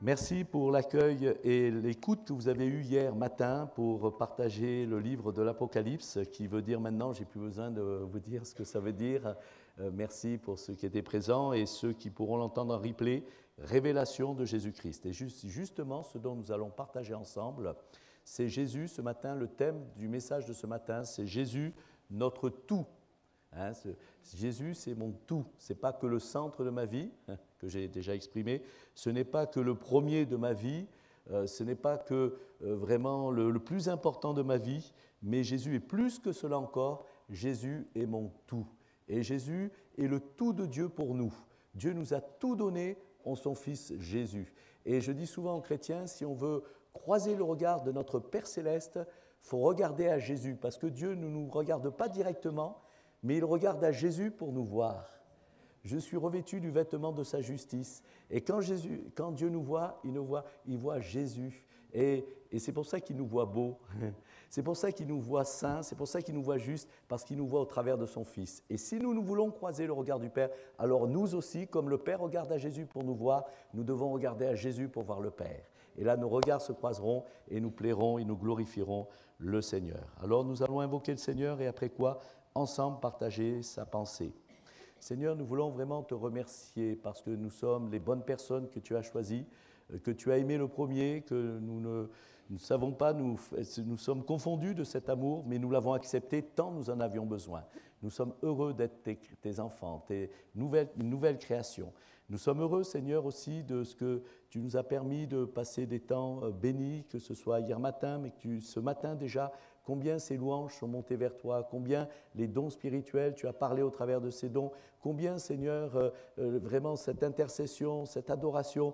Merci pour l'accueil et l'écoute que vous avez eue hier matin pour partager le livre de l'Apocalypse, qui veut dire maintenant, j'ai plus besoin de vous dire ce que ça veut dire. Merci pour ceux qui étaient présents et ceux qui pourront l'entendre en replay, révélation de Jésus-Christ. Et justement, ce dont nous allons partager ensemble, c'est Jésus ce matin, le thème du message de ce matin, c'est Jésus, notre tout. Jésus, c'est mon tout. Ce n'est pas que le centre de ma vie, que j'ai déjà exprimé. Ce n'est pas que le premier de ma vie. Ce n'est pas que vraiment le plus important de ma vie. Mais Jésus est plus que cela encore. Jésus est mon tout. Et Jésus est le tout de Dieu pour nous. Dieu nous a tout donné en son Fils Jésus. Et je dis souvent aux chrétiens, si on veut croiser le regard de notre Père Céleste, il faut regarder à Jésus. Parce que Dieu ne nous regarde pas directement, mais il regarde à Jésus pour nous voir. Je suis revêtu du vêtement de sa justice. Et quand Dieu nous voit, il voit Jésus. Et c'est pour ça qu'il nous voit beau. C'est pour ça qu'il nous voit saint. C'est pour ça qu'il nous voit juste, parce qu'il nous voit au travers de son Fils. Et si nous voulons croiser le regard du Père, alors nous aussi, comme le Père regarde à Jésus pour nous voir, nous devons regarder à Jésus pour voir le Père. Et là, nos regards se croiseront et nous plairons et nous glorifierons le Seigneur. Alors nous allons invoquer le Seigneur et après quoi ensemble partager sa pensée. Seigneur, nous voulons vraiment te remercier parce que nous sommes les bonnes personnes que tu as choisies, que tu as aimé le premier, que nous ne savons pas, nous sommes confondus de cet amour, mais nous l'avons accepté tant nous en avions besoin. Nous sommes heureux d'être tes enfants, une nouvelle création. Nous sommes heureux, Seigneur, aussi de ce que tu nous as permis de passer des temps bénis, que ce soit hier matin, mais que ce matin déjà, combien ces louanges sont montées vers toi, combien les dons spirituels, tu as parlé au travers de ces dons, combien, Seigneur, vraiment cette intercession, cette adoration,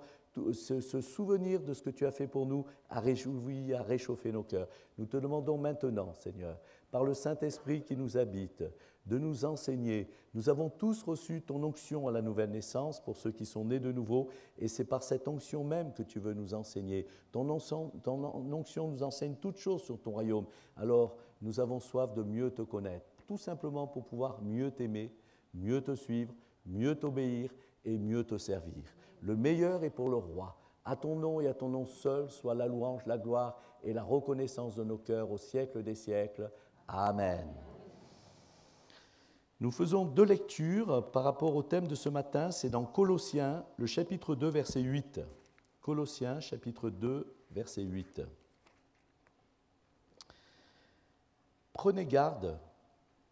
ce souvenir de ce que tu as fait pour nous a réjoui, a réchauffé nos cœurs. Nous te demandons maintenant, Seigneur, par le Saint-Esprit qui nous habite, de nous enseigner. Nous avons tous reçu ton onction à la nouvelle naissance pour ceux qui sont nés de nouveau, et c'est par cette onction même que tu veux nous enseigner. Ton onction nous enseigne toutes choses sur ton royaume. Alors, nous avons soif de mieux te connaître, tout simplement pour pouvoir mieux t'aimer, mieux te suivre, mieux t'obéir et mieux te servir. Le meilleur est pour le roi. À ton nom et à ton nom seul soit la louange, la gloire et la reconnaissance de nos cœurs au siècle des siècles. Amen. Nous faisons deux lectures par rapport au thème de ce matin. C'est dans Colossiens, le chapitre 2, verset 8. Colossiens, chapitre 2, verset 8. Prenez garde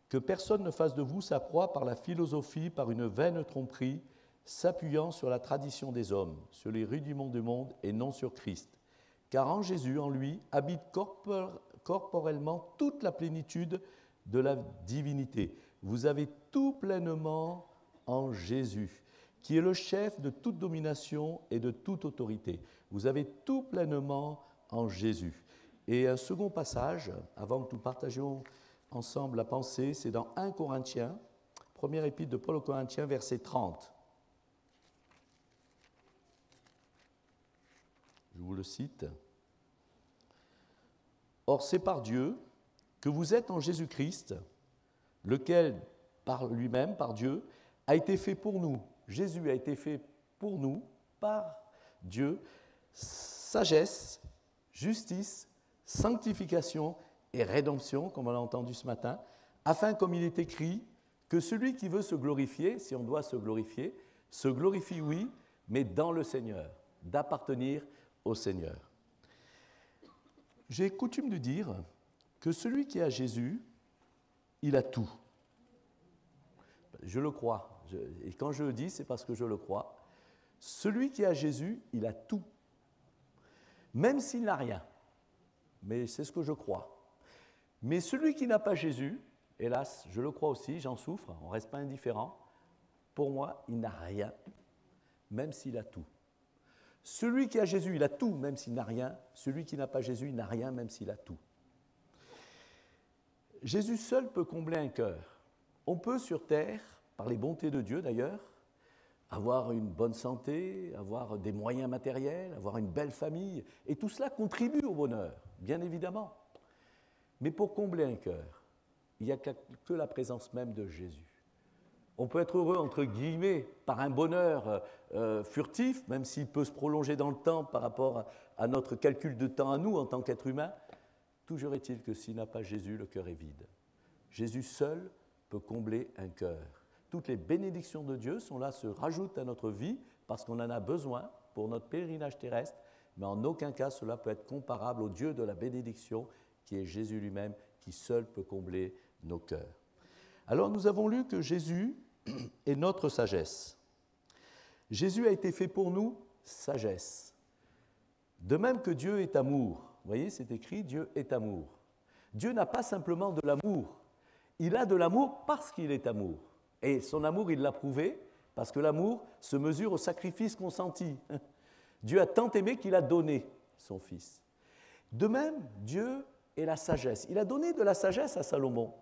que personne ne fasse de vous sa proie par la philosophie, par une vaine tromperie, s'appuyant sur la tradition des hommes, sur les rudiments du monde et non sur Christ. Car en Jésus, en lui, habite corporellement toute la plénitude de la divinité. Vous avez tout pleinement en Jésus, qui est le chef de toute domination et de toute autorité. Vous avez tout pleinement en Jésus. Et un second passage, avant que nous partagions ensemble la pensée, c'est dans 1 Corinthiens, première épître de Paul aux Corinthiens, verset 30. Je vous le cite. « Or, c'est par Dieu que vous êtes en Jésus-Christ, lequel, par lui-même, par Dieu, a été fait pour nous. » Jésus a été fait pour nous, par Dieu, sagesse, justice, sanctification et rédemption, comme on l'a entendu ce matin, afin, comme il est écrit, que celui qui veut se glorifier, si on doit se glorifie, oui, mais dans le Seigneur, d'appartenir au Seigneur. J'ai coutume de dire que celui qui a Jésus, il a tout. Je le crois. Et quand je le dis, c'est parce que je le crois. Celui qui a Jésus, il a tout. Même s'il n'a rien. Mais c'est ce que je crois. Mais celui qui n'a pas Jésus, hélas, je le crois aussi, j'en souffre, on ne reste pas indifférent. Pour moi, il n'a rien, même s'il a tout. Celui qui a Jésus, il a tout, même s'il n'a rien. Celui qui n'a pas Jésus, il n'a rien, même s'il a tout. Jésus seul peut combler un cœur. On peut sur terre, par les bontés de Dieu d'ailleurs, avoir une bonne santé, avoir des moyens matériels, avoir une belle famille, et tout cela contribue au bonheur, bien évidemment. Mais pour combler un cœur, il n'y a que la présence même de Jésus. On peut être heureux, entre guillemets, par un bonheur furtif, même s'il peut se prolonger dans le temps par rapport à notre calcul de temps à nous en tant qu'être humain. Toujours est-il que s'il n'a pas Jésus, le cœur est vide. Jésus seul peut combler un cœur. Toutes les bénédictions de Dieu sont là, se rajoutent à notre vie parce qu'on en a besoin pour notre pèlerinage terrestre, mais en aucun cas cela peut être comparable au Dieu de la bénédiction qui est Jésus lui-même, qui seul peut combler nos cœurs. Alors nous avons lu que Jésus est notre sagesse. Jésus a été fait pour nous sagesse. De même que Dieu est amour. Vous voyez, c'est écrit, Dieu est amour. Dieu n'a pas simplement de l'amour. Il a de l'amour parce qu'il est amour. Et son amour, il l'a prouvé, parce que l'amour se mesure au sacrifice consenti. Dieu a tant aimé qu'il a donné son Fils. De même, Dieu est la sagesse. Il a donné de la sagesse à Salomon.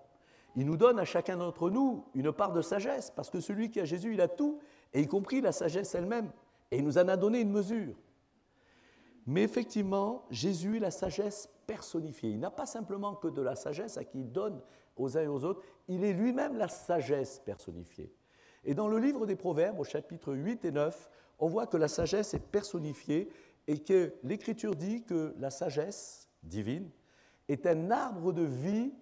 Il nous donne à chacun d'entre nous une part de sagesse, parce que celui qui a Jésus, il a tout, et y compris la sagesse elle-même. Et il nous en a donné une mesure. Mais effectivement, Jésus est la sagesse personnifiée. Il n'a pas simplement que de la sagesse à qui il donne aux uns et aux autres, il est lui-même la sagesse personnifiée. Et dans le livre des Proverbes, au chapitre 8 et 9, on voit que la sagesse est personnifiée et que l'Écriture dit que la sagesse divine est un arbre de vie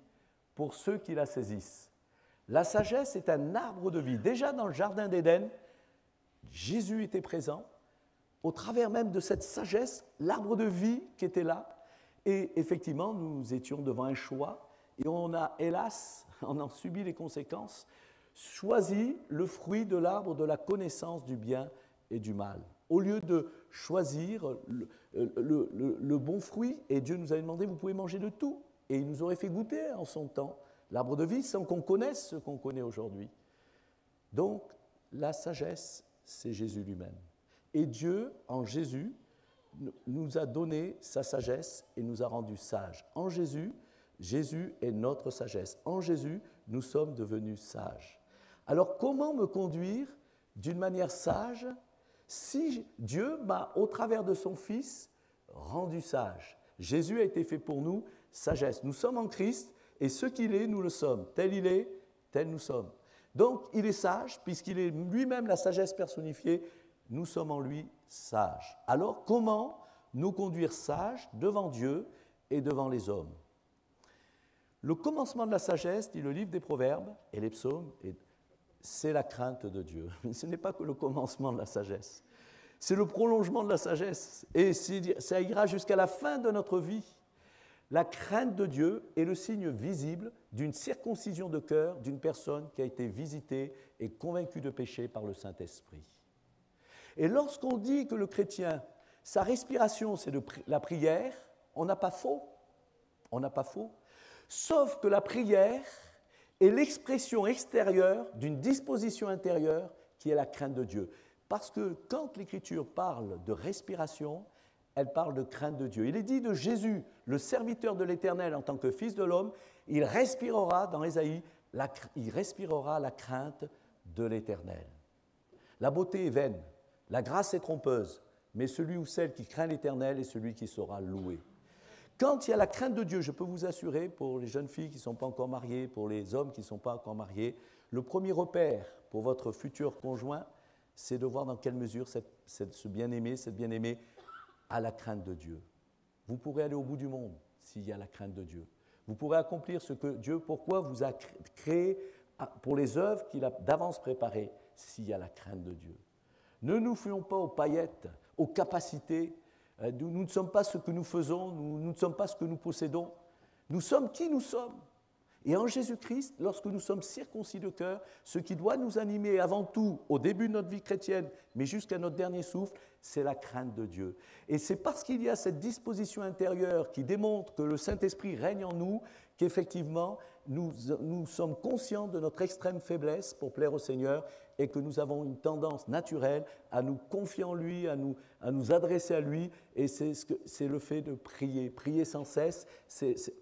pour ceux qui la saisissent. La sagesse est un arbre de vie. Déjà dans le jardin d'Éden, Jésus était présent, au travers même de cette sagesse, l'arbre de vie qui était là. Et effectivement, nous étions devant un choix et on a, hélas, on en subit les conséquences, choisi le fruit de l'arbre de la connaissance du bien et du mal. Au lieu de choisir le bon fruit, et Dieu nous avait demandé, vous pouvez manger de tout. Et il nous aurait fait goûter en son temps l'arbre de vie sans qu'on connaisse ce qu'on connaît aujourd'hui. Donc, la sagesse, c'est Jésus lui-même. Et Dieu, en Jésus, nous a donné sa sagesse et nous a rendus sages. En Jésus, Jésus est notre sagesse. En Jésus, nous sommes devenus sages. Alors, comment me conduire d'une manière sage si Dieu m'a, au travers de son Fils, rendu sage? Jésus a été fait pour nous sagesse. Nous sommes en Christ et ce qu'il est, nous le sommes. Tel il est, tel nous sommes. Donc, il est sage puisqu'il est lui-même la sagesse personnifiée. Nous sommes en lui sages. Alors, comment nous conduire sages devant Dieu et devant les hommes? Le commencement de la sagesse, dit le livre des Proverbes et les psaumes, c'est la crainte de Dieu. Ce n'est pas que le commencement de la sagesse. C'est le prolongement de la sagesse. Et ça ira jusqu'à la fin de notre vie. La crainte de Dieu est le signe visible d'une circoncision de cœur d'une personne qui a été visitée et convaincue de péché par le Saint-Esprit. Et lorsqu'on dit que le chrétien, sa respiration, c'est la prière, on n'a pas faux. On n'a pas faux. Sauf que la prière est l'expression extérieure d'une disposition intérieure qui est la crainte de Dieu. Parce que quand l'Écriture parle de respiration, elle parle de crainte de Dieu. Il est dit de Jésus, le serviteur de l'Éternel en tant que Fils de l'homme, il respirera, dans Ésaïe, il respirera la crainte de l'Éternel. La beauté est vaine, la grâce est trompeuse, mais celui ou celle qui craint l'Éternel est celui qui sera loué. Quand il y a la crainte de Dieu, je peux vous assurer, pour les jeunes filles qui ne sont pas encore mariées, pour les hommes qui ne sont pas encore mariés, le premier repère pour votre futur conjoint, c'est de voir dans quelle mesure ce bien-aimé, cette bien-aimée a la crainte de Dieu. Vous pourrez aller au bout du monde s'il y a la crainte de Dieu. Vous pourrez accomplir ce que Dieu, pourquoi vous a créé pour les œuvres qu'il a d'avance préparées, s'il y a la crainte de Dieu. Ne nous fions pas aux paillettes, aux capacités. Nous ne sommes pas ce que nous faisons, nous ne sommes pas ce que nous possédons. Nous sommes qui nous sommes. Et en Jésus-Christ, lorsque nous sommes circoncis de cœur, ce qui doit nous animer avant tout au début de notre vie chrétienne, mais jusqu'à notre dernier souffle, c'est la crainte de Dieu. Et c'est parce qu'il y a cette disposition intérieure qui démontre que le Saint-Esprit règne en nous, qu'effectivement, nous sommes conscients de notre extrême faiblesse pour plaire au Seigneur et que nous avons une tendance naturelle à nous confier en lui, à nous adresser à lui. Et c'est le fait de prier sans cesse,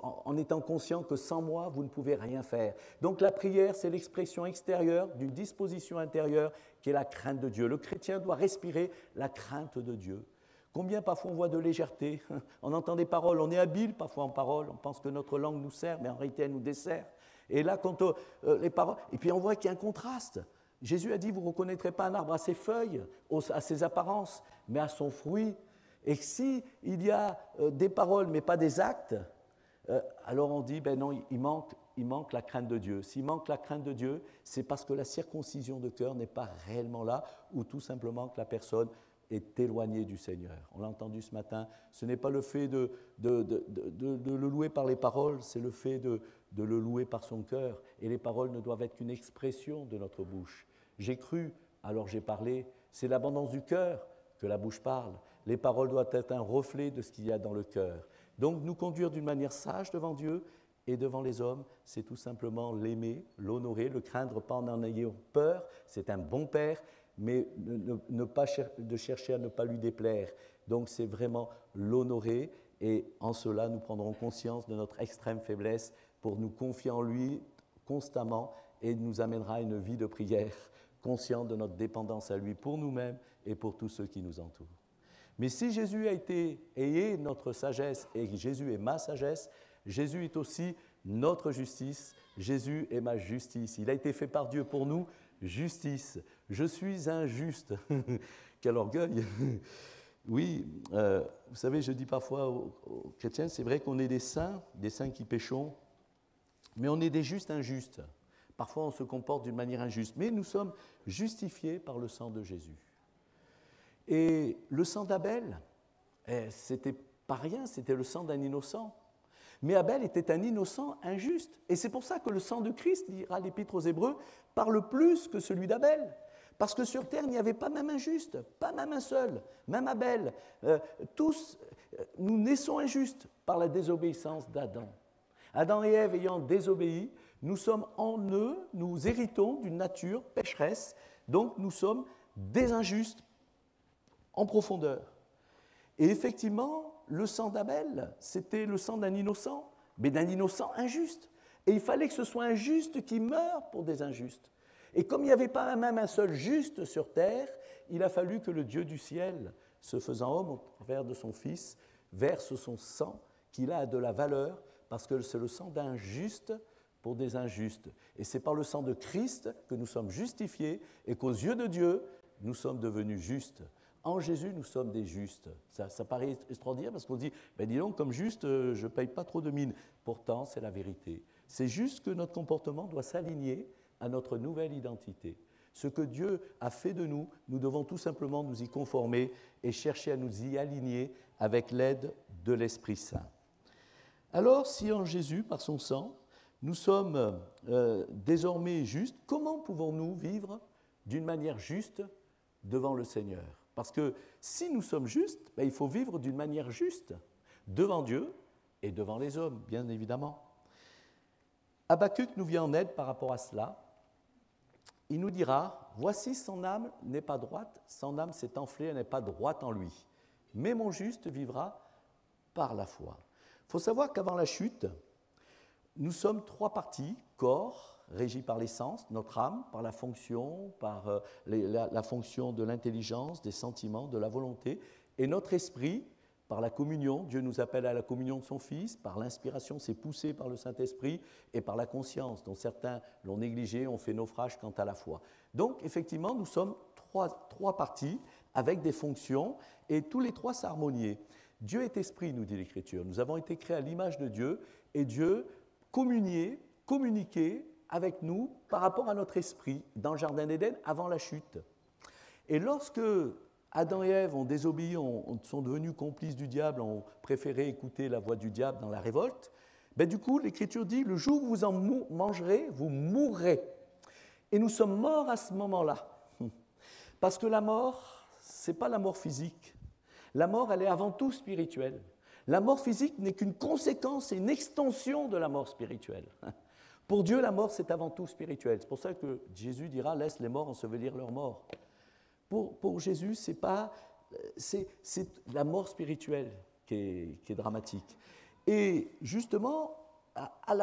en étant conscient que sans moi, vous ne pouvez rien faire. Donc la prière, c'est l'expression extérieure d'une disposition intérieure qui est la crainte de Dieu. Le chrétien doit respirer la crainte de Dieu. Combien parfois on voit de légèreté, on entend des paroles, on est habile parfois en paroles, on pense que notre langue nous sert, mais en réalité elle nous dessert. Et là, quand les paroles... Et puis on voit qu'il y a un contraste. Jésus a dit, vous ne reconnaîtrez pas un arbre à ses feuilles, à ses apparences, mais à son fruit. Et s'il y a des paroles, mais pas des actes, alors on dit, ben non, il manque la crainte de Dieu. S'il manque la crainte de Dieu, c'est parce que la circoncision de cœur n'est pas réellement là, ou tout simplement que la personne est éloignée du Seigneur. On l'a entendu ce matin, ce n'est pas le fait de le louer par les paroles, c'est le fait de le louer par son cœur. Et les paroles ne doivent être qu'une expression de notre bouche. J'ai cru, alors j'ai parlé. C'est l'abondance du cœur que la bouche parle. Les paroles doivent être un reflet de ce qu'il y a dans le cœur. Donc nous conduire d'une manière sage devant Dieu et devant les hommes, c'est tout simplement l'aimer, l'honorer, le craindre, pas en ayant peur. C'est un bon père, mais ne pas de chercher à ne pas lui déplaire. Donc c'est vraiment l'honorer, et en cela nous prendrons conscience de notre extrême faiblesse pour nous confier en lui constamment, et nous amènera à une vie de prière, consciente de notre dépendance à lui pour nous-mêmes et pour tous ceux qui nous entourent. Mais si Jésus est notre sagesse, et Jésus est ma sagesse, Jésus est aussi notre justice, Jésus est ma justice. Il a été fait par Dieu pour nous, justice. Je suis injuste. Quel orgueil. Oui, vous savez, je dis parfois aux chrétiens, c'est vrai qu'on est des saints qui péchons, mais on est des justes injustes. Parfois, on se comporte d'une manière injuste, mais nous sommes justifiés par le sang de Jésus. Et le sang d'Abel, c'était pas rien, c'était le sang d'un innocent. Mais Abel était un innocent injuste. Et c'est pour ça que le sang de Christ, dira l'Épître aux Hébreux, parle plus que celui d'Abel. Parce que sur terre, il n'y avait pas même un juste, pas même un seul, même Abel. Tous, nous naissons injustes par la désobéissance d'Adam. Adam et Ève ayant désobéi, nous sommes en eux, nous héritons d'une nature pécheresse, donc nous sommes des injustes en profondeur. Et effectivement, le sang d'Abel, c'était le sang d'un innocent, mais d'un innocent injuste. Et il fallait que ce soit un juste qui meure pour des injustes. Et comme il n'y avait pas même un seul juste sur terre, il a fallu que le Dieu du ciel, se faisant homme au travers de son Fils, verse son sang, qu'il a de la valeur, parce que c'est le sang d'un juste pour des injustes. Et c'est par le sang de Christ que nous sommes justifiés et qu'aux yeux de Dieu, nous sommes devenus justes. En Jésus, nous sommes des justes. Ça paraît extraordinaire parce qu'on se dit, ben dis donc, comme juste, je ne paye pas trop de mine. Pourtant, c'est la vérité. C'est juste que notre comportement doit s'aligner à notre nouvelle identité. Ce que Dieu a fait de nous, nous devons tout simplement nous y conformer et chercher à nous y aligner avec l'aide de l'Esprit Saint. Alors, si en Jésus, par son sang, nous sommes désormais justes, comment pouvons-nous vivre d'une manière juste devant le Seigneur? Parce que si nous sommes justes, ben, il faut vivre d'une manière juste devant Dieu et devant les hommes, bien évidemment. Habakkuk nous vient en aide par rapport à cela. Il nous dira, « Voici son âme n'est pas droite, son âme s'est enflée, elle n'est pas droite en lui. Mais mon juste vivra par la foi. » Il faut savoir qu'avant la chute, nous sommes trois parties, corps, régi par les sens, notre âme, par la fonction, par la fonction de l'intelligence, des sentiments, de la volonté, et notre esprit, par la communion. Dieu nous appelle à la communion de son Fils, par l'inspiration, c'est poussé par le Saint-Esprit, et par la conscience, dont certains l'ont négligé, ont fait naufrage quant à la foi. Donc, effectivement, nous sommes trois parties, avec des fonctions, et tous les trois s'harmonier. Dieu est esprit, nous dit l'Écriture. Nous avons été créés à l'image de Dieu, et Dieu communiquait avec nous par rapport à notre esprit dans le Jardin d'Éden avant la chute. Et lorsque Adam et Ève ont désobéi, sont devenus complices du diable, ont préféré écouter la voix du diable dans la révolte, ben du coup, l'Écriture dit, le jour où vous en mangerez, vous mourrez. Et nous sommes morts à ce moment-là. Parce que la mort, ce n'est pas la mort physique. La mort, elle est avant tout spirituelle. La mort physique n'est qu'une conséquence et une extension de la mort spirituelle. Pour Dieu, la mort, c'est avant tout spirituel. C'est pour ça que Jésus dira « Laisse les morts ensevelir leurs morts ». Pour Jésus, c'est la mort spirituelle qui est dramatique. Et justement, dans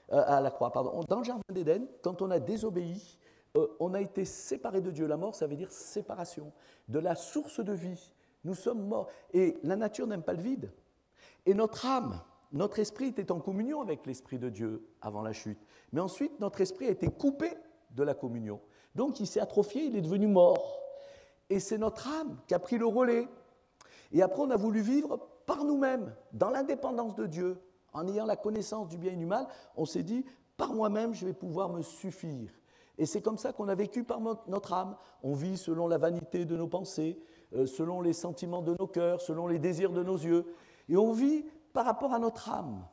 le Jardin d'Éden, quand on a désobéi, on a été séparés de Dieu. La mort, ça veut dire séparation. De la source de vie, nous sommes morts. Et la nature n'aime pas le vide. Et notre âme, notre esprit était en communion avec l'Esprit de Dieu avant la chute. Mais ensuite, notre esprit a été coupé de la communion. Donc, il s'est atrophié, il est devenu mort. Et c'est notre âme qui a pris le relais. Et après, on a voulu vivre par nous-mêmes, dans l'indépendance de Dieu. En ayant la connaissance du bien et du mal, on s'est dit, par moi-même, je vais pouvoir me suffire. Et c'est comme ça qu'on a vécu par notre âme. On vit selon la vanité de nos pensées, selon les sentiments de nos cœurs, selon les désirs de nos yeux. Et on vit par rapport à notre âme.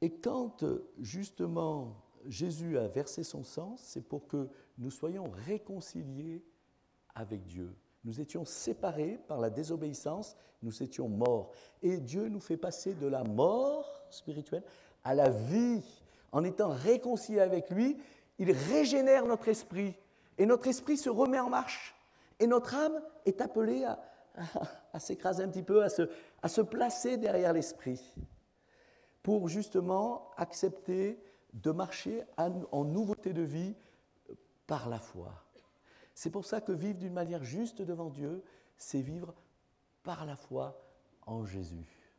Et quand, justement, Jésus a versé son sang, c'est pour que nous soyons réconciliés avec Dieu. Nous étions séparés par la désobéissance, nous étions morts. Et Dieu nous fait passer de la mort spirituelle à la vie. En étant réconciliés avec lui, il régénère notre esprit. Et notre esprit se remet en marche. Et notre âme est appelée à s'écraser un petit peu, à se placer derrière l'esprit, pour justement accepter de marcher en nouveauté de vie par la foi. C'est pour ça que vivre d'une manière juste devant Dieu, c'est vivre par la foi en Jésus.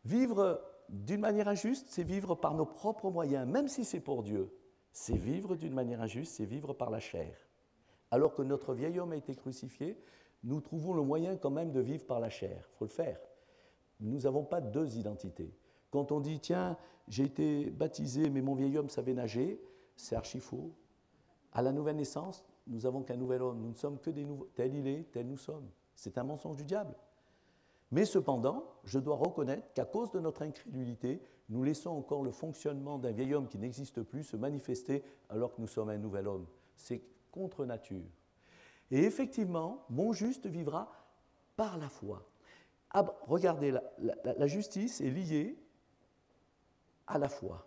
Vivre d'une manière injuste, c'est vivre par nos propres moyens, même si c'est pour Dieu. C'est vivre d'une manière injuste, c'est vivre par la chair. Alors que notre vieil homme a été crucifié, nous trouvons le moyen quand même de vivre par la chair. Il faut le faire. Nous n'avons pas deux identités. Quand on dit, tiens, j'ai été baptisé, mais mon vieil homme savait nager, c'est archi faux. À la nouvelle naissance, nous n'avons qu'un nouvel homme. Nous ne sommes que des nouveaux. Tel il est, tel nous sommes. C'est un mensonge du diable. Mais cependant, je dois reconnaître qu'à cause de notre incrédulité, nous laissons encore le fonctionnement d'un vieil homme qui n'existe plus se manifester alors que nous sommes un nouvel homme. C'est contre nature. Et effectivement, mon juste vivra par la foi. Regardez, la justice est liée à la foi.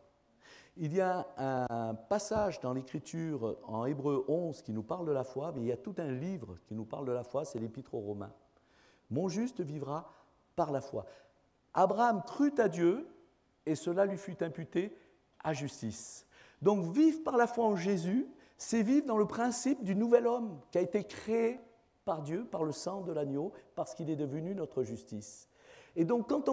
Il y a un passage dans l'Écriture en Hébreux 11 qui nous parle de la foi, mais il y a tout un livre qui nous parle de la foi, c'est l'Épître aux Romains. Mon juste vivra par la foi. Abraham crut à Dieu et cela lui fut imputé à justice. Donc vivre par la foi en Jésus, c'est vivre dans le principe du nouvel homme qui a été créé par Dieu, par le sang de l'agneau, parce qu'il est devenu notre justice. Et donc quand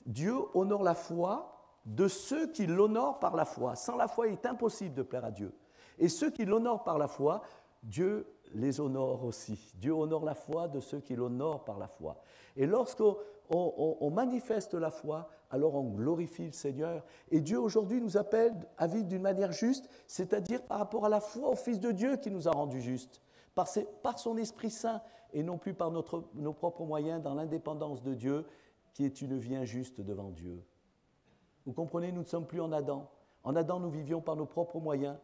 Dieu honore la foi de ceux qui l'honorent par la foi. Sans la foi, il est impossible de plaire à Dieu. Et ceux qui l'honorent par la foi, Dieu les honore aussi. Dieu honore la foi de ceux qui l'honorent par la foi. Et lorsqu'on manifeste la foi, alors on glorifie le Seigneur. Et Dieu aujourd'hui nous appelle à vivre d'une manière juste, c'est-à-dire par rapport à la foi au Fils de Dieu qui nous a rendus justes, par son Esprit Saint, et non plus par nos propres moyens, dans l'indépendance de Dieu, qui est une vie injuste devant Dieu. Vous comprenez, nous ne sommes plus en Adam. En Adam, nous vivions par nos propres moyens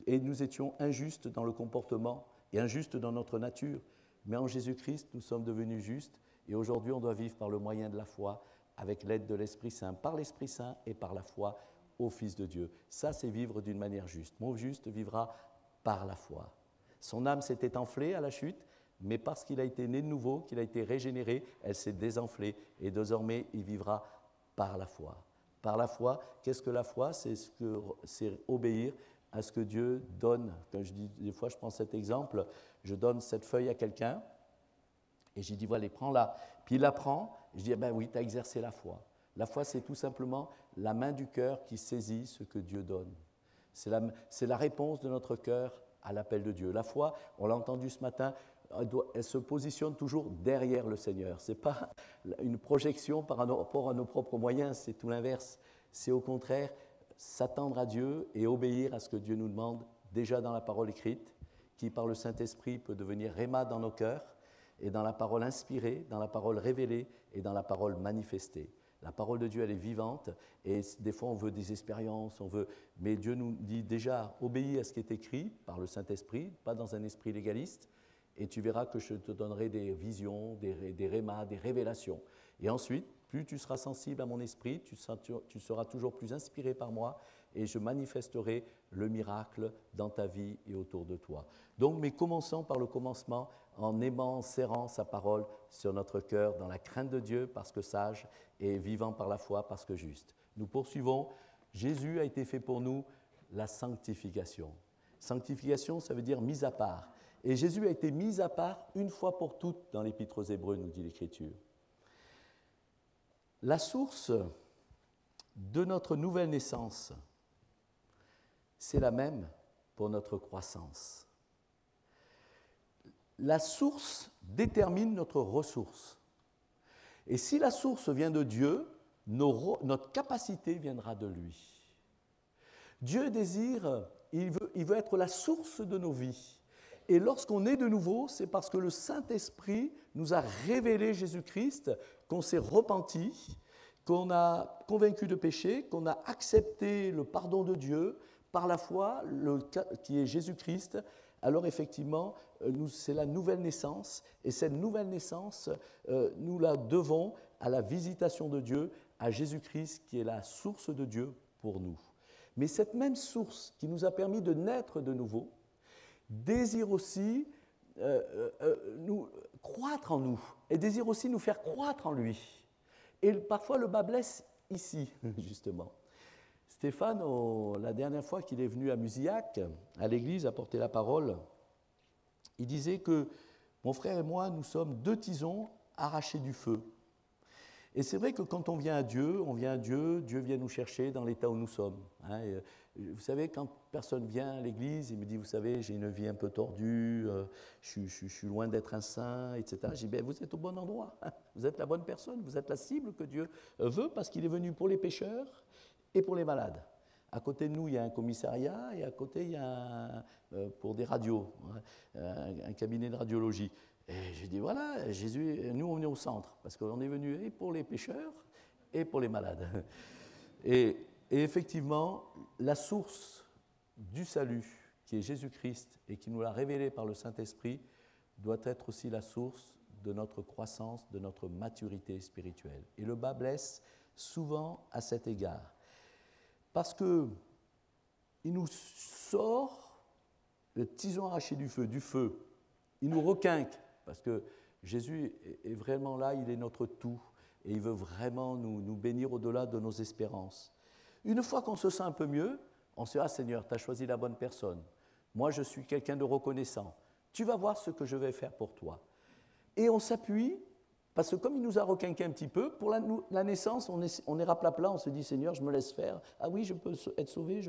et nous étions injustes dans le comportement et injustes dans notre nature. Mais en Jésus-Christ, nous sommes devenus justes et aujourd'hui, on doit vivre par le moyen de la foi avec l'aide de l'Esprit Saint, par l'Esprit Saint et par la foi au Fils de Dieu. Ça, c'est vivre d'une manière juste. Mon juste vivra par la foi. Son âme s'était enflée à la chute, mais parce qu'il a été né de nouveau, qu'il a été régénéré, elle s'est désenflée et désormais, il vivra par la foi. Par la foi, qu'est-ce que la foi? C'est obéir à ce que Dieu donne. Quand je dis, des fois, je prends cet exemple, je donne cette feuille à quelqu'un et j'ai dit, voilà, prends-la. Puis il la prend, je dis, ben oui, tu as exercé la foi. La foi, c'est tout simplement la main du cœur qui saisit ce que Dieu donne. C'est la réponse de notre cœur à l'appel de Dieu. La foi, on l'a entendu ce matin, elle se positionne toujours derrière le Seigneur. Ce n'est pas une projection par rapport à nos propres moyens, c'est tout l'inverse. C'est au contraire s'attendre à Dieu et obéir à ce que Dieu nous demande, déjà dans la parole écrite, qui par le Saint-Esprit peut devenir réma dans nos cœurs, et dans la parole inspirée, dans la parole révélée et dans la parole manifestée. La parole de Dieu, elle est vivante, et des fois on veut des expériences, mais Dieu nous dit déjà, obéis à ce qui est écrit par le Saint-Esprit, pas dans un esprit légaliste, et tu verras que je te donnerai des visions, des rémas, des révélations. Et ensuite, plus tu seras sensible à mon esprit, tu seras toujours plus inspiré par moi et je manifesterai le miracle dans ta vie et autour de toi. Donc, mais commençons par le commencement en aimant, en serrant sa parole sur notre cœur dans la crainte de Dieu parce que sage et vivant par la foi parce que juste. Nous poursuivons. Jésus a été fait pour nous la sanctification. Sanctification, ça veut dire mise à part. Et Jésus a été mis à part une fois pour toutes dans l'Épître aux Hébreux, nous dit l'Écriture. La source de notre nouvelle naissance, c'est la même pour notre croissance. La source détermine notre ressource. Et si la source vient de Dieu, notre capacité viendra de lui. Dieu désire, il veut être la source de nos vies. Et lorsqu'on est de nouveau, c'est parce que le Saint-Esprit nous a révélé Jésus-Christ, qu'on s'est repenti, qu'on a convaincu de péché, qu'on a accepté le pardon de Dieu par la foi, qui est Jésus-Christ. Alors effectivement, c'est la nouvelle naissance, et cette nouvelle naissance, nous la devons à la visitation de Dieu, à Jésus-Christ, qui est la source de Dieu pour nous. Mais cette même source qui nous a permis de naître de nouveau, désire aussi nous croître en nous, et désire aussi nous faire croître en lui. Et parfois le bas blesse ici, justement. Stéphane, la dernière fois qu'il est venu à Musillac, à l'église, a porté la parole, il disait que mon frère et moi, nous sommes deux tisons arrachés du feu. Et c'est vrai que quand on vient à Dieu, Dieu vient nous chercher dans l'état où nous sommes. Hein. Vous savez, quand personne vient à l'église, il me dit, vous savez, j'ai une vie un peu tordue, je suis loin d'être un saint, etc. Je dis, ben, vous êtes au bon endroit, hein. Vous êtes la bonne personne, vous êtes la cible que Dieu veut, parce qu'il est venu pour les pécheurs et pour les malades. À côté de nous, il y a un commissariat, et à côté, il y a pour des radios, un cabinet de radiologie. Et j'ai dit, voilà, Jésus, nous, on est au centre, parce qu'on est venu et pour les pécheurs et pour les malades. Et effectivement, la source du salut, qui est Jésus-Christ, et qui nous l'a révélé par le Saint-Esprit, doit être aussi la source de notre croissance, de notre maturité spirituelle. Et le bas blesse souvent à cet égard. Parce qu'il nous sort le tison arraché du feu, il nous requinque, parce que Jésus est vraiment là, il est notre tout, et il veut vraiment nous bénir au-delà de nos espérances. Une fois qu'on se sent un peu mieux, on se dit, ah Seigneur, tu as choisi la bonne personne, moi je suis quelqu'un de reconnaissant, tu vas voir ce que je vais faire pour toi. Et on s'appuie, parce que comme il nous a requinqué un petit peu, pour la naissance, on est raplapla, on se dit, Seigneur, je me laisse faire, ah oui, je peux être sauvé,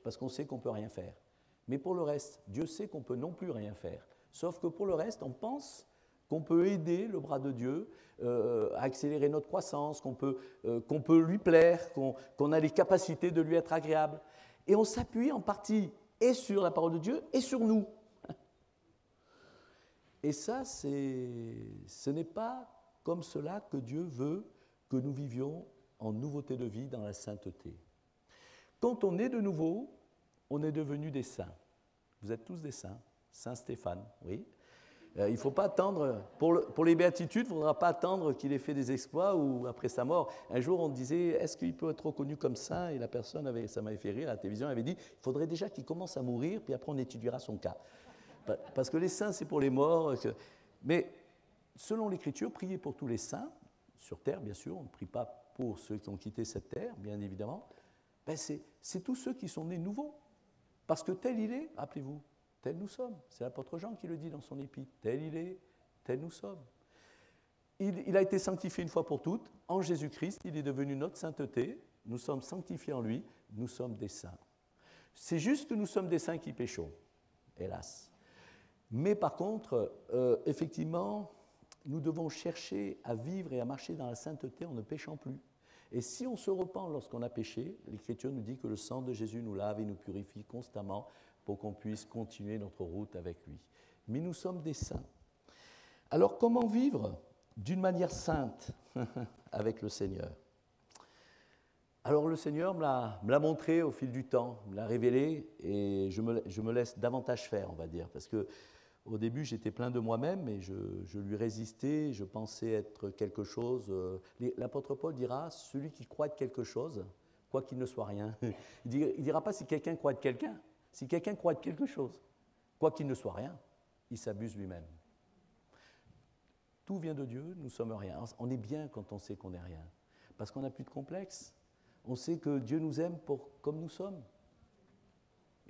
parce qu'on sait qu'on ne peut rien faire. Mais pour le reste, Dieu sait qu'on ne peut non plus rien faire. Sauf que pour le reste, on pense qu'on peut aider le bras de Dieu à accélérer notre croissance, qu'on peut lui plaire, qu'on a les capacités de lui être agréable. Et on s'appuie en partie et sur la parole de Dieu et sur nous. Et ça, ce n'est pas comme cela que Dieu veut que nous vivions en nouveauté de vie dans la sainteté. Quand on est de nouveau, on est devenu des saints. Vous êtes tous des saints. Saint Stéphane, oui. Il ne faut pas attendre, pour les béatitudes, il ne faudra pas attendre qu'il ait fait des exploits ou après sa mort. Un jour, on disait, est-ce qu'il peut être reconnu comme saint? Et la personne, ça m'avait fait rire, la télévision avait dit, il faudrait déjà qu'il commence à mourir, puis après on étudiera son cas. Parce que les saints, c'est pour les morts. Mais selon l'Écriture, priez pour tous les saints, sur terre bien sûr, on ne prie pas pour ceux qui ont quitté cette terre, bien évidemment. Ben c'est tous ceux qui sont nés nouveaux. Parce que tel il est, rappelez-vous, tel nous sommes. C'est l'apôtre Jean qui le dit dans son épître. Tel il est, tel nous sommes. Il a été sanctifié une fois pour toutes. En Jésus-Christ, il est devenu notre sainteté. Nous sommes sanctifiés en lui. Nous sommes des saints. C'est juste que nous sommes des saints qui péchons, hélas. Mais par contre, effectivement, nous devons chercher à vivre et à marcher dans la sainteté en ne péchant plus. Et si on se repent lorsqu'on a péché, l'Écriture nous dit que le sang de Jésus nous lave et nous purifie constamment pour qu'on puisse continuer notre route avec lui. Mais nous sommes des saints. Alors comment vivre d'une manière sainte avec le Seigneur? Alors le Seigneur me l'a montré au fil du temps, me l'a révélé, et je me laisse davantage faire, on va dire, parce que au début, j'étais plein de moi-même et je lui résistais, je pensais être quelque chose. L'apôtre Paul dira, celui qui croit être quelque chose, quoi qu'il ne soit rien. Il ne dira pas si quelqu'un croit être quelqu'un. Si quelqu'un croit être quelque chose, quoi qu'il ne soit rien, il s'abuse lui-même. Tout vient de Dieu, nous sommes rien. On est bien quand on sait qu'on n'est rien, parce qu'on n'a plus de complexe. On sait que Dieu nous aime comme nous sommes.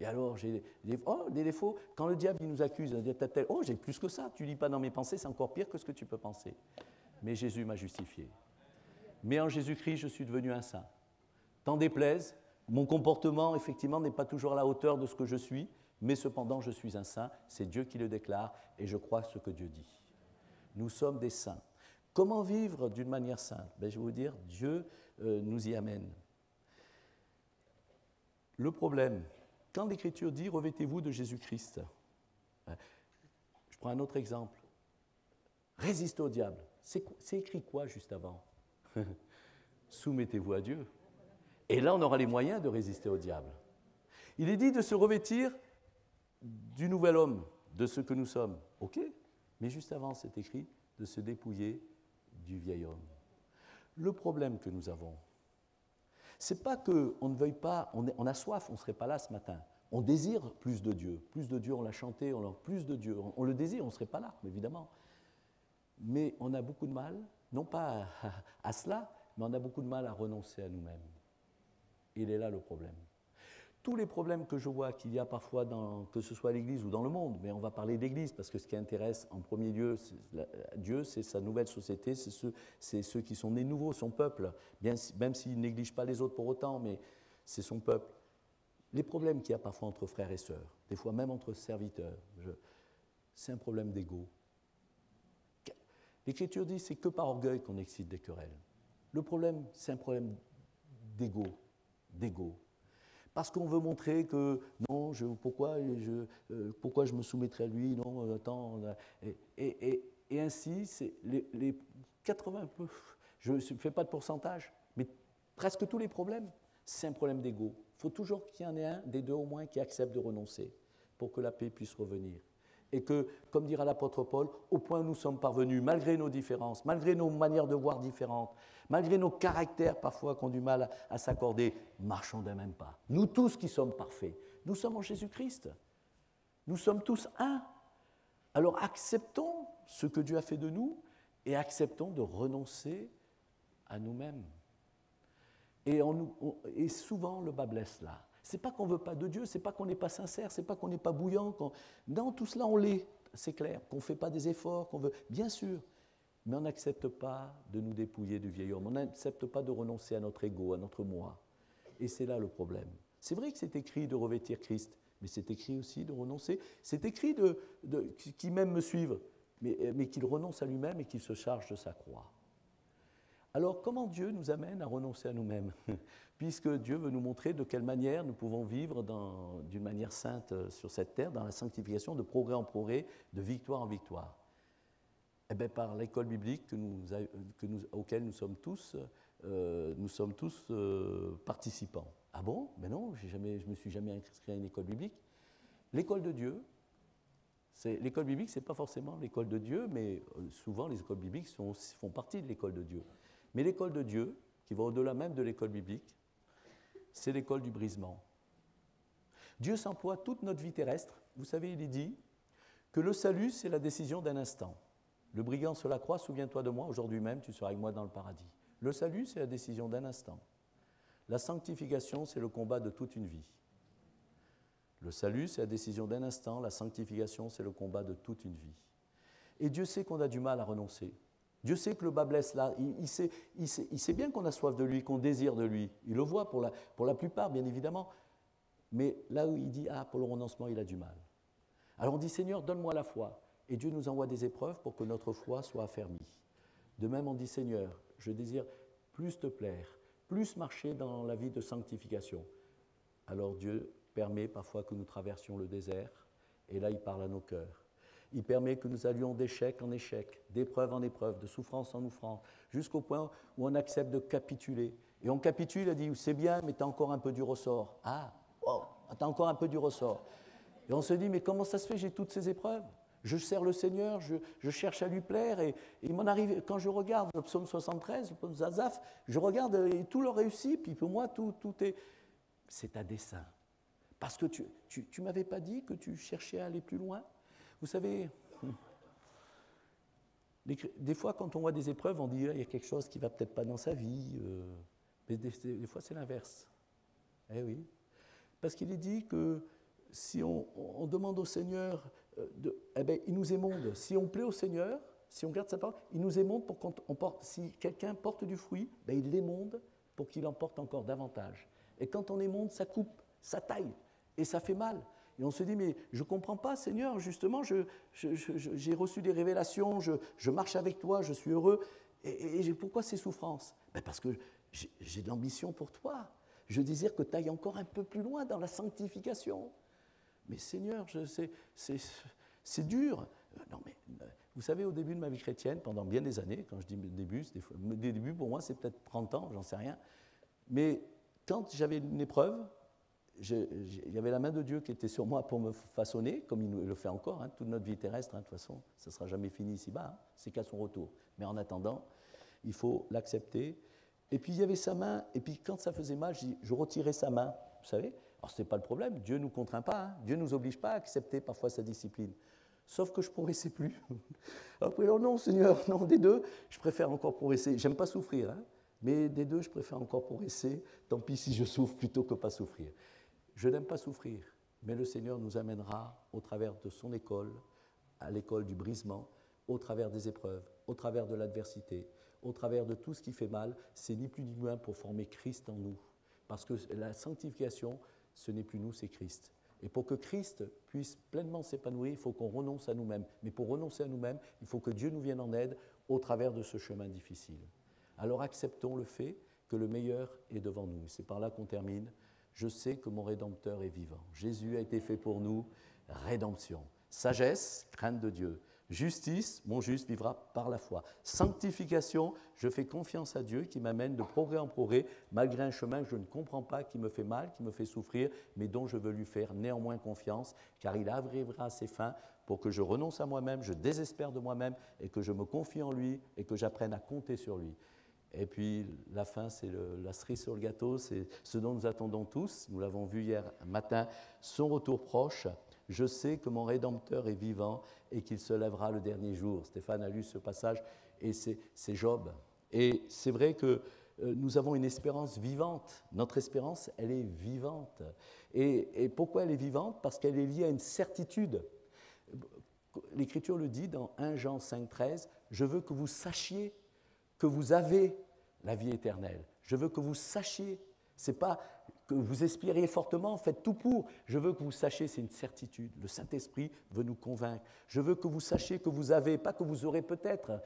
Et alors, j'ai des défauts. Quand le diable il nous accuse, il dit, oh, j'ai plus que ça. Tu ne lis pas dans mes pensées, c'est encore pire que ce que tu peux penser. Mais Jésus m'a justifié. Mais en Jésus-Christ, je suis devenu un saint. T'en déplaise, mon comportement, effectivement, n'est pas toujours à la hauteur de ce que je suis, mais cependant, je suis un saint, c'est Dieu qui le déclare, et je crois ce que Dieu dit. Nous sommes des saints. Comment vivre d'une manière sainte? Je vais vous dire, Dieu nous y amène. Le problème, quand l'Écriture dit « revêtez-vous de Jésus-Christ », je prends un autre exemple. Résistez au diable. C'est écrit quoi juste avant? Soumettez-vous à Dieu. Et là, on aura les moyens de résister au diable. Il est dit de se revêtir du nouvel homme, de ce que nous sommes. OK, mais juste avant, c'est écrit de se dépouiller du vieil homme. Le problème que nous avons, c'est pas qu'on ne veuille pas, on a soif, on ne serait pas là ce matin. On désire plus de Dieu. Plus de Dieu, on l'a chanté, plus de Dieu. On le désire, on ne serait pas là, évidemment. Mais on a beaucoup de mal, non pas à cela, mais on a beaucoup de mal à renoncer à nous-mêmes. Il est là le problème. Tous les problèmes que je vois qu'il y a parfois, que ce soit à l'Église ou dans le monde, mais on va parler d'Église parce que ce qui intéresse en premier lieu Dieu, c'est sa nouvelle société, c'est ceux qui sont nés nouveaux, son peuple, même s'il néglige pas les autres pour autant, mais c'est son peuple. Les problèmes qu'il y a parfois entre frères et sœurs, des fois même entre serviteurs, c'est un problème d'ego. L'Écriture dit c'est que par orgueil qu'on excite des querelles. Le problème, c'est un problème d'ego. Parce qu'on veut montrer que non, pourquoi je me soumettrai à lui, non, attends. Et ainsi, c'est les 80, je ne fais pas de pourcentage, mais presque tous les problèmes, c'est un problème d'ego. Il faut toujours qu'il y en ait un, des deux au moins, qui accepte de renoncer pour que la paix puisse revenir. Et que, comme dira l'apôtre Paul, au point où nous sommes parvenus, malgré nos différences, malgré nos manières de voir différentes, malgré nos caractères parfois qui ont du mal à s'accorder, marchons d'un même pas. Nous tous qui sommes parfaits, nous sommes en Jésus-Christ. Nous sommes tous un. Alors acceptons ce que Dieu a fait de nous et acceptons de renoncer à nous-mêmes. Et souvent, le bas blesse là. Ce n'est pas qu'on ne veut pas de Dieu, ce n'est pas qu'on n'est pas sincère, ce n'est pas qu'on n'est pas bouillant. Non, tout cela, on l'est, c'est clair. Qu'on ne fait pas des efforts, qu'on veut, bien sûr. Mais on n'accepte pas de nous dépouiller du vieil homme. On n'accepte pas de renoncer à notre ego, à notre moi. Et c'est là le problème. C'est vrai que c'est écrit de revêtir Christ, mais c'est écrit aussi de renoncer. C'est écrit qu'il m'aime me suivre, mais qu'il renonce à lui-même et qu'il se charge de sa croix. Alors, comment Dieu nous amène à renoncer à nous-mêmes? Puisque Dieu veut nous montrer de quelle manière nous pouvons vivre d'une manière sainte sur cette terre, dans la sanctification, de progrès en progrès, de victoire en victoire. Eh bien, par l'école biblique auquel nous sommes tous participants. Ah bon? Mais non, je ne me suis jamais inscrit à une école biblique. L'école de Dieu, l'école biblique, ce n'est pas forcément l'école de Dieu, mais souvent les écoles bibliques font partie de l'école de Dieu. Mais l'école de Dieu, qui va au-delà même de l'école biblique, c'est l'école du brisement. Dieu s'emploie toute notre vie terrestre. Vous savez, il est dit que le salut, c'est la décision d'un instant. Le brigand sur la croix, souviens-toi de moi, aujourd'hui même, tu seras avec moi dans le paradis. Le salut, c'est la décision d'un instant. La sanctification, c'est le combat de toute une vie. Le salut, c'est la décision d'un instant. La sanctification, c'est le combat de toute une vie. Et Dieu sait qu'on a du mal à renoncer. Dieu sait que le bas blesse là. Il sait bien qu'on a soif de lui, qu'on désire de lui. Il le voit pour la plupart, bien évidemment. Mais là où il dit, pour le renoncement, il a du mal. Alors on dit, Seigneur, donne-moi la foi. Et Dieu nous envoie des épreuves pour que notre foi soit affermie. De même, on dit, Seigneur, je désire plus te plaire, plus marcher dans la vie de sanctification. Alors Dieu permet parfois que nous traversions le désert, et là il parle à nos cœurs. Il permet que nous allions d'échec en échec, d'épreuve en épreuve, de souffrance en souffrance, jusqu'au point où on accepte de capituler. Et on capitule, il dit, c'est bien, mais tu as encore un peu du ressort. Tu as encore un peu du ressort. Et on se dit, mais comment ça se fait, j'ai toutes ces épreuves? Je sers le Seigneur, je cherche à lui plaire, et il m'en arrive, quand je regarde le psaume 73, le psaume Zazaf, je regarde et tout leur réussit, puis pour moi, tout est... C'est à dessein. Parce que tu m'avais pas dit que tu cherchais à aller plus loin? Vous savez, des fois, quand on voit des épreuves, on dit il y a quelque chose qui ne va peut-être pas dans sa vie. Mais des fois, c'est l'inverse. Eh oui. Parce qu'il est dit que si on demande au Seigneur, il nous émonde. Si on plaît au Seigneur, si on garde sa parole, il nous émonde pour si quelqu'un porte du fruit, il l'émonde pour qu'il emporte encore davantage. Et quand on est monde, ça coupe, ça taille, et ça fait mal. Et on se dit, mais je ne comprends pas, Seigneur, justement, j'ai reçu des révélations, je marche avec toi, je suis heureux. Et pourquoi ces souffrances? Ben parce que j'ai de l'ambition pour toi. Je désire que tu ailles encore un peu plus loin dans la sanctification. Mais Seigneur, c'est dur. Non, mais vous savez, au début de ma vie chrétienne, pendant bien des années, quand je dis début, des débuts pour moi, c'est peut-être 30 ans, j'en sais rien. Mais quand j'avais une épreuve, il y avait la main de Dieu qui était sur moi pour me façonner, comme il le fait encore, toute notre vie terrestre, de toute façon, ça ne sera jamais fini ici-bas, c'est qu'à son retour. Mais en attendant, il faut l'accepter. Et puis il y avait sa main, et puis quand ça faisait mal, je retirais sa main, vous savez. Alors ce n'est pas le problème, Dieu ne nous contraint pas, Dieu ne nous oblige pas à accepter parfois sa discipline. Sauf que je ne progressais plus. Après, oh non Seigneur, non, des deux, je préfère encore progresser. J'aime pas souffrir, mais des deux, je préfère encore progresser. Tant pis si je souffre plutôt que pas souffrir. Je n'aime pas souffrir, mais le Seigneur nous amènera au travers de son école, à l'école du brisement, au travers des épreuves, au travers de l'adversité, au travers de tout ce qui fait mal. C'est ni plus ni moins pour former Christ en nous. Parce que la sanctification, ce n'est plus nous, c'est Christ. Et pour que Christ puisse pleinement s'épanouir, il faut qu'on renonce à nous-mêmes. Mais pour renoncer à nous-mêmes, il faut que Dieu nous vienne en aide au travers de ce chemin difficile. Alors acceptons le fait que le meilleur est devant nous. C'est par là qu'on termine. Je sais que mon Rédempteur est vivant. Jésus a été fait pour nous, rédemption. Sagesse, crainte de Dieu. Justice, mon juste vivra par la foi. Sanctification, je fais confiance à Dieu qui m'amène de progrès en progrès, malgré un chemin que je ne comprends pas, qui me fait mal, qui me fait souffrir, mais dont je veux lui faire néanmoins confiance, car il arrivera à ses fins pour que je renonce à moi-même, je désespère de moi-même et que je me confie en lui et que j'apprenne à compter sur lui. Et puis la fin, c'est la cerise sur le gâteau, c'est ce dont nous attendons tous. Nous l'avons vu hier matin, son retour proche. Je sais que mon Rédempteur est vivant et qu'il se lèvera le dernier jour. Stéphane a lu ce passage et c'est Job. Et c'est vrai que nous avons une espérance vivante. Notre espérance, elle est vivante. Et pourquoi elle est vivante? Parce qu'elle est liée à une certitude. L'Écriture le dit dans 1 Jean 5,13, « Je veux que vous sachiez que vous avez la vie éternelle. Je veux que vous sachiez, ce n'est pas que vous espériez fortement, faites tout pour. Je veux que vous sachiez, c'est une certitude. Le Saint-Esprit veut nous convaincre. Je veux que vous sachiez que vous avez, pas que vous aurez peut-être,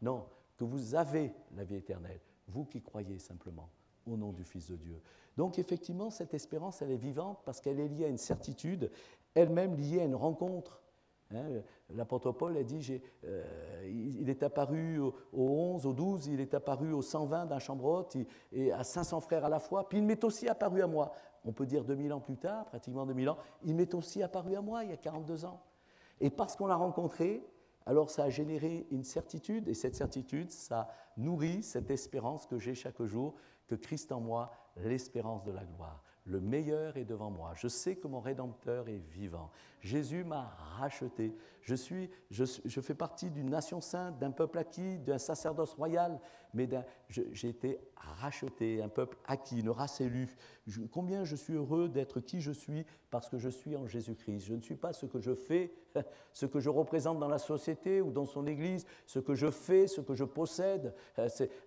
non, que vous avez la vie éternelle. Vous qui croyez simplement au nom du Fils de Dieu. Donc effectivement, cette espérance, elle est vivante parce qu'elle est liée à une certitude, elle-même liée à une rencontre. L'apôtre Paul a dit, il est apparu au 11, au 12, il est apparu au 120 d'un chambre haute et à 500 frères à la fois, puis il m'est aussi apparu à moi. On peut dire 2000 ans plus tard, pratiquement 2000 ans, il m'est aussi apparu à moi il y a 42 ans. Et parce qu'on l'a rencontré, alors ça a généré une certitude, et cette certitude, ça nourrit cette espérance que j'ai chaque jour, que Christ en moi, l'espérance de la gloire. Le meilleur est devant moi. Je sais que mon Rédempteur est vivant. Jésus m'a racheté. Je fais partie d'une nation sainte, d'un peuple acquis, d'un sacerdoce royal, mais j'ai été racheté, un peuple acquis, une race élue. Combien je suis heureux d'être qui je suis parce que je suis en Jésus-Christ. Je ne suis pas ce que je fais, ce que je représente dans la société ou dans son Église, ce que je fais, ce que je possède.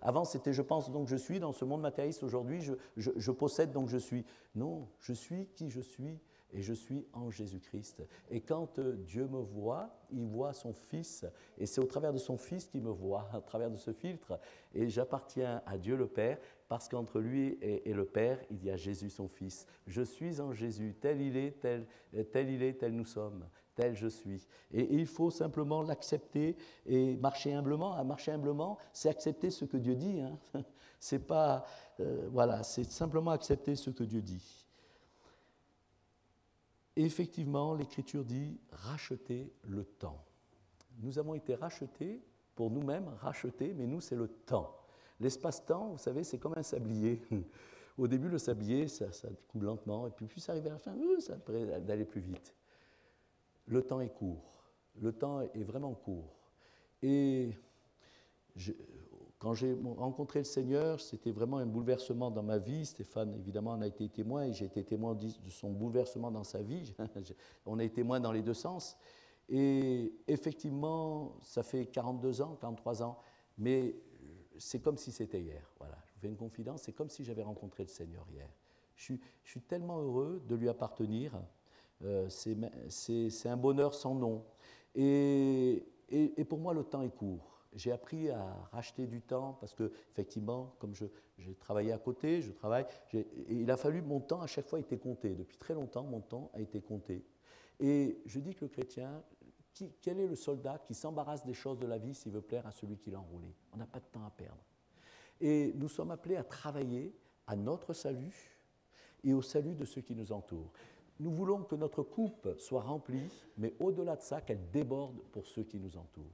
Avant, c'était je pense donc je suis. Dans ce monde matérialiste, aujourd'hui, je possède donc je suis. Non, je suis qui je suis et je suis en Jésus-Christ. Et quand Dieu me voit, il voit son Fils et c'est au travers de son Fils qu'il me voit, à travers de ce filtre. Et j'appartiens à Dieu le Père parce qu'entre lui et le Père, il y a Jésus son Fils. Je suis en Jésus, tel il est, tel nous sommes, tel je suis. Et il faut simplement l'accepter et marcher humblement. Marcher humblement, c'est accepter ce que Dieu dit. C'est pas, voilà, c'est simplement accepter ce que Dieu dit. Et effectivement, l'Écriture dit « racheter le temps ». Nous avons été rachetés, pour nous-mêmes, rachetés, mais nous, c'est le temps. L'espace-temps, vous savez, c'est comme un sablier. Au début, le sablier, ça coule lentement, et puis ça arrive à la fin, ça pourrait d'aller plus vite. Le temps est court. Le temps est vraiment court. Et quand j'ai rencontré le Seigneur, c'était vraiment un bouleversement dans ma vie. Stéphane, évidemment, en a été témoin et j'ai été témoin de son bouleversement dans sa vie. On a été témoin dans les deux sens. Et effectivement, ça fait 42 ans, 43 ans, mais c'est comme si c'était hier. Voilà. vous fais une confidence, c'est comme si j'avais rencontré le Seigneur hier. Je suis tellement heureux de lui appartenir. C'est un bonheur sans nom. Et pour moi, le temps est court. J'ai appris à racheter du temps parce que, effectivement, comme j'ai travaillé à côté, je travaille, il a fallu, mon temps à chaque fois été compté. Depuis très longtemps, mon temps a été compté. Et je dis que le chrétien, quel est le soldat qui s'embarrasse des choses de la vie s'il veut plaire à celui qui l'a enroulé? On n'a pas de temps à perdre. Et nous sommes appelés à travailler à notre salut et au salut de ceux qui nous entourent. Nous voulons que notre coupe soit remplie, mais au-delà de ça, qu'elle déborde pour ceux qui nous entourent.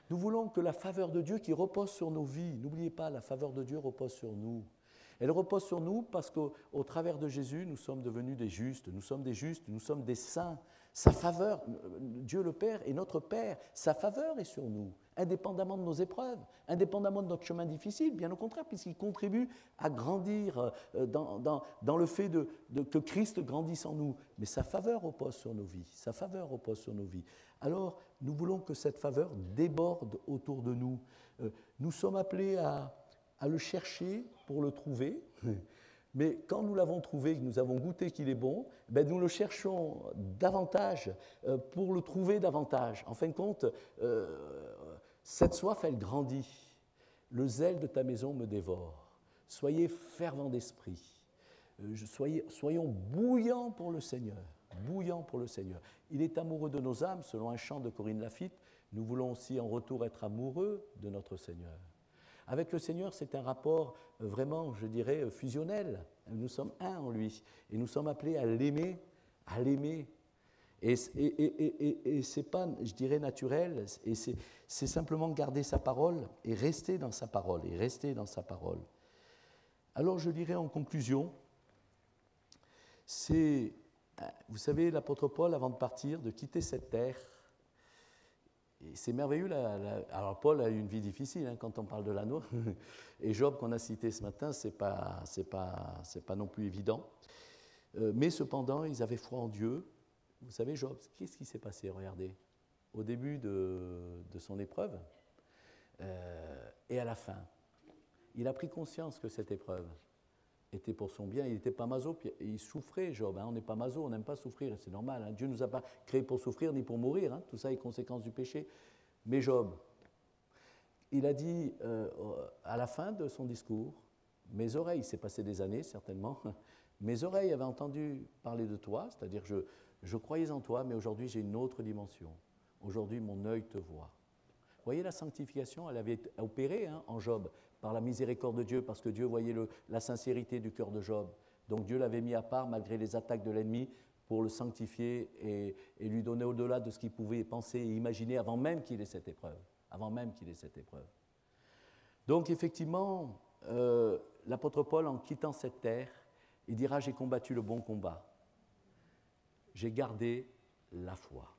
Nous voulons que la faveur de Dieu qui repose sur nos vies, n'oubliez pas, la faveur de Dieu repose sur nous. Elle repose sur nous parce qu'au travers de Jésus, nous sommes devenus des justes, nous sommes des saints. Sa faveur, Dieu le Père est notre Père, sa faveur est sur nous, indépendamment de nos épreuves, indépendamment de notre chemin difficile, bien au contraire, puisqu'il contribue à grandir dans le fait que Christ grandisse en nous. Mais sa faveur repose sur nos vies, sa faveur repose sur nos vies. Alors, nous voulons que cette faveur déborde autour de nous. Nous sommes appelés à le chercher pour le trouver. Mais quand nous l'avons trouvé, que nous avons goûté qu'il est bon, ben nous le cherchons davantage pour le trouver davantage. En fin de compte, cette soif, elle grandit. Le zèle de ta maison me dévore. Soyez fervents d'esprit. Soyons bouillants pour le Seigneur. Bouillants pour le Seigneur. Il est amoureux de nos âmes, selon un chant de Corinne Lafitte. Nous voulons aussi en retour être amoureux de notre Seigneur. Avec le Seigneur, c'est un rapport vraiment, je dirais, fusionnel. Nous sommes un en lui. Et nous sommes appelés à l'aimer, à l'aimer. Et ce n'est pas, je dirais, naturel. Et c'est simplement garder sa parole et rester dans sa parole. Et rester dans sa parole. Alors, je dirais en conclusion, vous savez, l'apôtre Paul, avant de partir, de quitter cette terre, et c'est merveilleux. Alors Paul a eu une vie difficile quand on parle de l'anneau. Et Job qu'on a cité ce matin, c'est pas non plus évident. Mais cependant, ils avaient foi en Dieu. Vous savez, Job, qu'est-ce qui s'est passé? Regardez, au début de son épreuve et à la fin, il a pris conscience que cette épreuve était pour son bien. Il n'était pas maso, il souffrait, Job. On n'est pas maso, on n'aime pas souffrir, c'est normal. Dieu ne nous a pas créés pour souffrir ni pour mourir. Tout ça est conséquence du péché. Mais Job, il a dit à la fin de son discours, mes oreilles, il s'est passé des années certainement, mes oreilles avaient entendu parler de toi, c'est-à-dire je croyais en toi, mais aujourd'hui j'ai une autre dimension. Aujourd'hui mon œil te voit. Vous voyez, la sanctification, elle avait opéré en Job par la miséricorde de Dieu, parce que Dieu voyait la sincérité du cœur de Job. Donc Dieu l'avait mis à part malgré les attaques de l'ennemi pour le sanctifier et lui donner au-delà de ce qu'il pouvait penser et imaginer avant même qu'il ait cette épreuve. Avant même qu'il ait cette épreuve. Donc effectivement, l'apôtre Paul, en quittant cette terre, il dira « J'ai combattu le bon combat. J'ai gardé la foi. »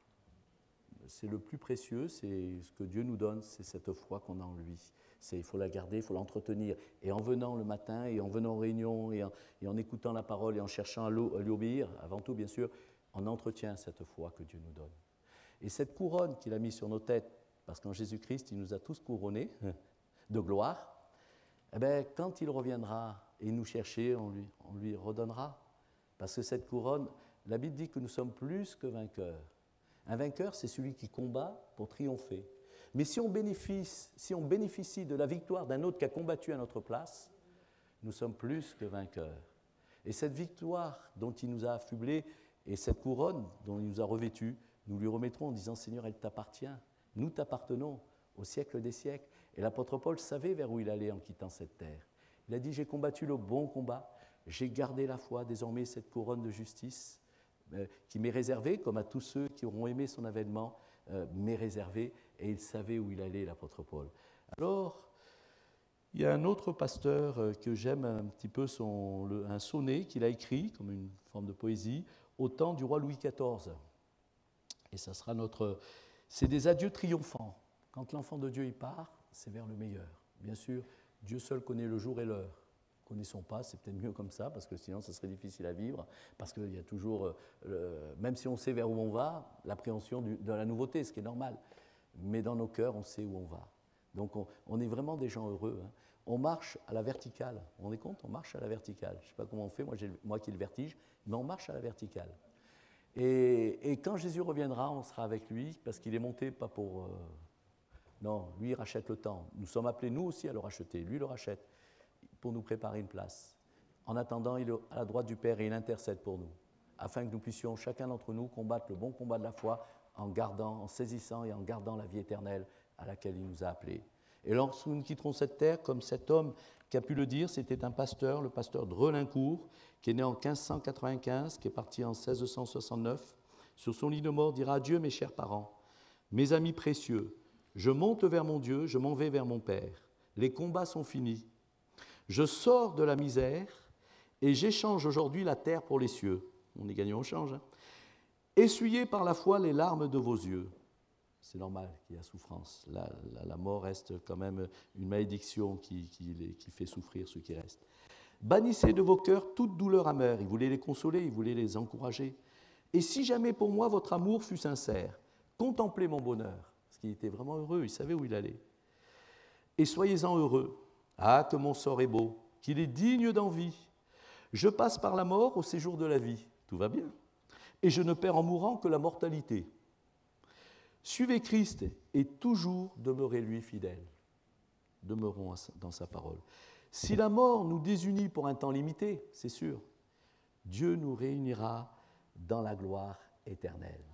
C'est le plus précieux, c'est ce que Dieu nous donne, c'est cette foi qu'on a en lui. Il faut la garder, il faut l'entretenir. Et en venant le matin, et en venant en réunion, et en écoutant la parole, et en cherchant à lui obéir, avant tout, bien sûr, on entretient cette foi que Dieu nous donne. Et cette couronne qu'il a mise sur nos têtes, parce qu'en Jésus-Christ, il nous a tous couronnés de gloire, eh bien, quand il reviendra et nous chercher, on lui redonnera. Parce que cette couronne, la Bible dit que nous sommes plus que vainqueurs. Un vainqueur, c'est celui qui combat pour triompher. Mais si on bénéficie de la victoire d'un autre qui a combattu à notre place, nous sommes plus que vainqueurs. Et cette victoire dont il nous a affublés et cette couronne dont il nous a revêtus, nous lui remettrons en disant « Seigneur, elle t'appartient, nous t'appartenons au siècle des siècles ». Et l'apôtre Paul savait vers où il allait en quittant cette terre. Il a dit « J'ai combattu le bon combat, j'ai gardé la foi, désormais cette couronne de justice qui m'est réservée, comme à tous ceux qui auront aimé son avènement, m'est réservée ». Et il savait où il allait, l'apôtre Paul. Alors, il y a un autre pasteur que j'aime un petit peu, un sonnet qu'il a écrit, comme une forme de poésie, au temps du roi Louis XIV. Et ça sera c'est des adieux triomphants. Quand l'enfant de Dieu y part, c'est vers le meilleur. Bien sûr, Dieu seul connaît le jour et l'heure. Ne connaissons pas, c'est peut-être mieux comme ça, parce que sinon, ça serait difficile à vivre, parce qu'il y a toujours, même si on sait vers où on va, l'appréhension de la nouveauté, ce qui est normal. Mais dans nos cœurs, on sait où on va. Donc, on est vraiment des gens heureux. on marche à la verticale. Vous vous rendez compte? On marche à la verticale. Je ne sais pas comment on fait, moi qui ai le vertige, mais on marche à la verticale. Et quand Jésus reviendra, on sera avec lui, parce qu'il est monté pas pour... non, lui, il rachète le temps. Nous sommes appelés, nous aussi, à le racheter. Lui, il le rachète pour nous préparer une place. En attendant, il est à la droite du Père et il intercède pour nous, afin que nous puissions, chacun d'entre nous, combattre le bon combat de la foi en gardant, en saisissant et en gardant la vie éternelle à laquelle il nous a appelés. Et lorsque nous quitterons cette terre, comme cet homme qui a pu le dire, c'était un pasteur, le pasteur de Relincourt, qui est né en 1595, qui est parti en 1669. Sur son lit de mort, dira: adieu mes chers parents, mes amis précieux, je monte vers mon Dieu, je m'en vais vers mon Père. Les combats sont finis. Je sors de la misère et j'échange aujourd'hui la terre pour les cieux. On est gagnant au change. Hein. Essuyez par la foi les larmes de vos yeux. C'est normal qu'il y a souffrance. La mort reste quand même une malédiction qui fait souffrir ceux qui restent. Bannissez de vos cœurs toute douleur amère. Il voulait les consoler, il voulait les encourager. Et si jamais pour moi votre amour fut sincère, contemplez mon bonheur. Parce qu'il était vraiment heureux, il savait où il allait. Et soyez-en heureux. Ah, que mon sort est beau, qu'il est digne d'envie. Je passe par la mort au séjour de la vie. Tout va bien. Et je ne perds en mourant que la mortalité. Suivez Christ et toujours demeurez-lui fidèle. Demeurons dans sa parole. Si la mort nous désunit pour un temps limité, c'est sûr, Dieu nous réunira dans la gloire éternelle.